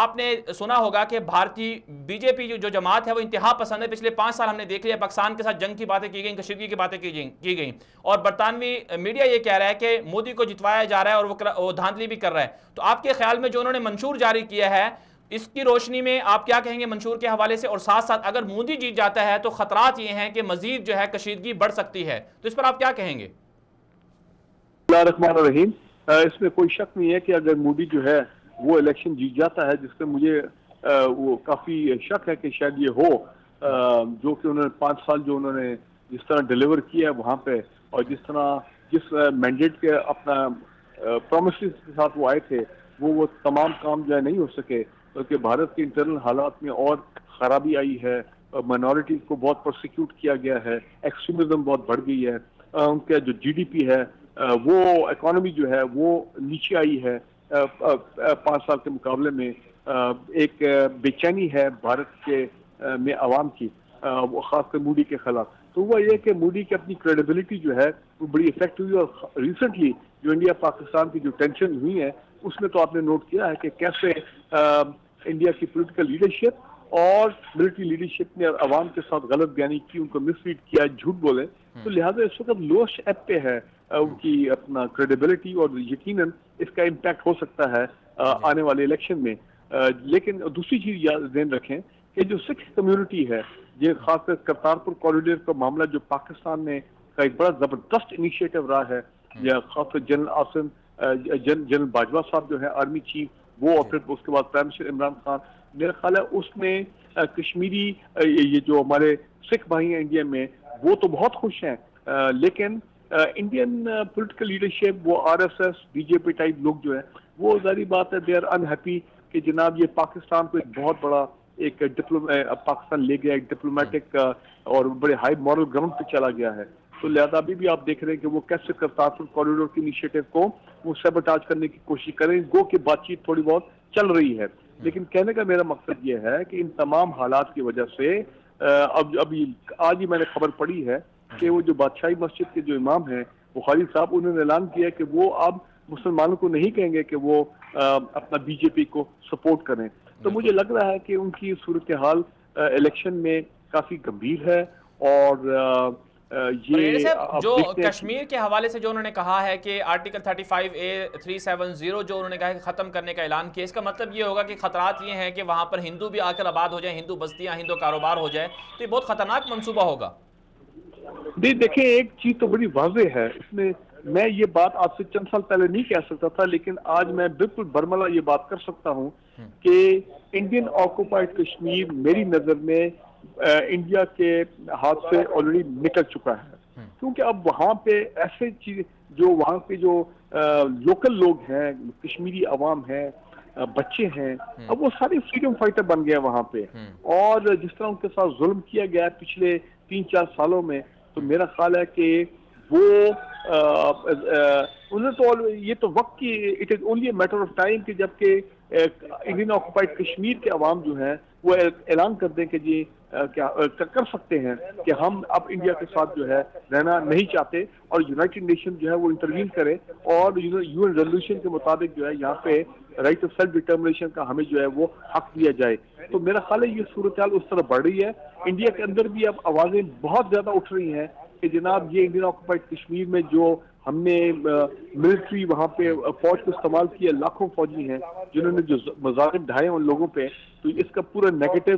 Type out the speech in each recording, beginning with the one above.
آپ نے سنا ہوگا کہ بھارتی بی جے پی جو جماعت ہے وہ انتہا پسند ہے. پچھلے 5 سال ہم نے دیکھ لیا پاکستان کے ساتھ جنگ کی باتیں کی گئیں, کشیدگی کی باتیں کی گئیں, اور برطانوی میڈیا یہ کہہ رہا ہے کہ مودی کو جتوایا جا رہا ہے اور وہ دھاندلی بھی کر رہا ہے. تو آپ کے خیال میں جو انہوں نے منشور جاری کیا ہے اس کی روشنی میں آپ کیا کہیں گے منشور کے حوالے سے؟ اور ساتھ ساتھ اگر مودی جیت جاتا ہے تو خطرات یہ ہیں کہ مزید جو ہے کشیدگی بڑھ سکتی ہے, تو اس پر آپ کیا کہیں گے؟ بسم اللہ الرحمن الرحیم. اس میں کوئی شک نہیں ہے کہ اگر مودی جو ہے وہ الیکشن جیت جاتا ہے, جس سے مجھے وہ کافی شک ہے کہ شاید یہ ہو, جو کہ انہوں نے 5 سال جو انہوں نے جس طرح ڈیلیور کیا ہے وہاں پہ, اور جس مینڈیٹ کے اپنا پرومسز کے ساتھ وہ آئے تھے, وہ تمام کام جو ہے نہیں ہو سکے, کیونکہ بھارت کے انٹرنل حالات میں اور خرابی آئی ہے, مائنورٹیز کو بہت پرسیکیوٹ کیا گیا ہے, ایکسٹریمزم بہت بڑھ گئی ہے, ان کا جو جی ڈی پی ہے وہ اکانومی جو ہے وہ نیچے آئی ہے 5 سال کے مقابلے میں. ایک بے چینی ہے بھارت کے میں عوام کی, وہ خاص کر مودی کے خلاف. تو وہ یہ کہ مودی کی اپنی کریڈیبلٹی جو ہے وہ بڑی افیکٹ ہوئی, اور ریسنٹلی جو انڈیا پاکستان کی جو ٹینشن ہوئی ہے اس میں تو آپ نے نوٹ کیا ہے کہ کیسے انڈیا کی پولیٹیکل لیڈرشپ اور ملٹری لیڈرشپ نے عوام کے ساتھ غلط بیانی کی, ان کو مس ریڈ کیا, جھوٹ بولے. تو لہٰذا اس وقت لوسٹ ایپ پہ ہے ان کی اپنا کریڈیبلٹی, اور یقیناً اس کا امپیکٹ ہو سکتا ہے آنے والے الیکشن میں. لیکن دوسری چیز ذہن رکھیں کہ جو سکھ کمیونٹی ہے, یہ خاص کر کرتارپور کوریڈور کا معاملہ جو پاکستان نے کا ایک بڑا زبردست انیشیٹو رہا ہے, یا خاص کر جنرل باجوہ صاحب جو ہے آرمی چیف, وہ اور پھر اس کے بعد پرائم منسٹر عمران خان, میرا خیال ہے اس میں کشمیری یہ جو ہمارے سکھ بھائی ہیں انڈیا میں وہ تو بہت خوش ہیں, لیکن انڈین پولیٹیکل لیڈرشپ, وہ R S S B J P type لوگ جو ہیں وہ ظاہری بات ہے دے آر انہیپی کہ جناب یہ پاکستان کو ایک بہت بڑا ایک پاکستان لے گیا, ایک ڈپلومیٹک اور بڑے ہائی مورل گراؤنڈ پہ چلا گیا ہے. تو لہٰذا ابھی بھی آپ دیکھ رہے ہیں کہ وہ کیسے کرتارپور کوریڈور کی انیشیٹو کو وہ سیبوٹاج کرنے کی کوشش کریں, گو کہ بات چیت تھوڑی بہت چل رہی ہے. لیکن کہنے کا میرا مقصد یہ ہے کہ ان تمام حالات کی وجہ سے ابھی آج ہی میں نے خبر پڑھی ہے کہ وہ جو بادشاہی مسجد کے جو امام ہیں بخاری صاحب, انہوں نے اعلان کیا کہ وہ اب مسلمانوں کو نہیں کہیں گے کہ وہ اپنا بی جے پی کو سپورٹ کریں. تو مجھے لگ رہا ہے کہ ان کی صورتحال الیکشن میں کافی گمبھیر ہے, اور یہ جو کشمیر کے حوالے سے جو انہوں نے کہا ہے کہ آرٹیکل 35A 370 جو انہوں نے کہا ہے کہ ختم کرنے کا اعلان کیا, اس کا مطلب یہ ہوگا کہ خطرات یہ ہیں کہ وہاں پر ہندو بھی آ کر آباد ہو جائیں, ہندو بستیاں, ہندو کاروبار ہو جائے, تو یہ بہت خطرناک منصوبہ ہوگا. دیکھیں ایک چیز تو بڑی واضح ہے اس میں یہ بات آپ سے چند سال پہلے نہیں کہہ سکتا تھا, لیکن آج میں بالکل برملا یہ بات کر سکتا ہوں کہ انڈین آکوپائڈ کشمیر میری نظر میں انڈیا کے ہاتھ سے آلریڈی نکل چکا ہے, کیونکہ اب وہاں پہ ایسے چیز جو وہاں پہ جو لوکل لوگ ہیں, کشمیری عوام ہیں, بچے ہیں, اب وہ سارے فریڈم فائٹر بن گئے وہاں پہ, اور جس طرح ان کے ساتھ ظلم کیا گیا پچھلے 3-4 سالوں میں, تو میرا خیال ہے کہ وہ انہیں تو یہ تو وقت کی it is only a matter of time کہ جب کہ انڈین آکوپائڈ کشمیر کے عوام جو ہیں وہ اعلان کر دیں کہ جی کیا کر سکتے ہیں کہ ہم اب انڈیا کے ساتھ جو ہے رہنا نہیں چاہتے, اور یونائٹڈ نیشن جو ہے وہ انٹروین کرے, اور یو این ریزولوشن کے مطابق جو ہے یہاں پہ رائٹ آف سیلف ڈٹرمنیشن کا ہمیں جو ہے وہ حق دیا جائے. تو میرا خیال ہے یہ صورتحال اس طرح بڑھ رہی ہے. انڈیا کے اندر بھی اب آوازیں بہت زیادہ اٹھ رہی ہیں کہ جناب یہ انڈین آکوپائڈ کشمیر میں جو ہم نے ملٹری وہاں پہ فوج کو استعمال کیا, لاکھوں فوجی ہیں جنہوں نے جو مظاہر ڈھائے ان لوگوں پہ, تو اس کا پورا نیگیٹو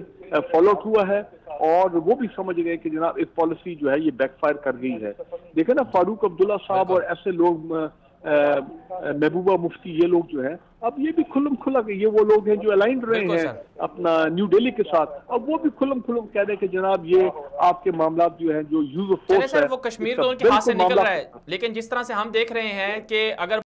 فالو آؤٹ ہوا ہے, اور وہ بھی سمجھ گئے کہ جناب ایک پالیسی جو ہے یہ بیک فائر کر گئی ہے. دیکھیں نا فاروق عبداللہ صاحب اور ایسے لوگ, محبوبہ مفتی, یہ لوگ جو ہیں اب یہ بھی کھلم کھلا کہ یہ وہ لوگ ہیں جو الائنڈ رہے ہیں اپنا نیو دہلی کے ساتھ, اب وہ بھی کھلم کھلم کہہ رہے ہیں کہ جناب یہ آپ کے معاملات جو ہیں جو یوز آف فورس ہے, وہ کشمیر تو ان کے ہاتھ سے نکل رہا ہے, لیکن جس طرح سے ہم دیکھ رہے ہیں کہ اگر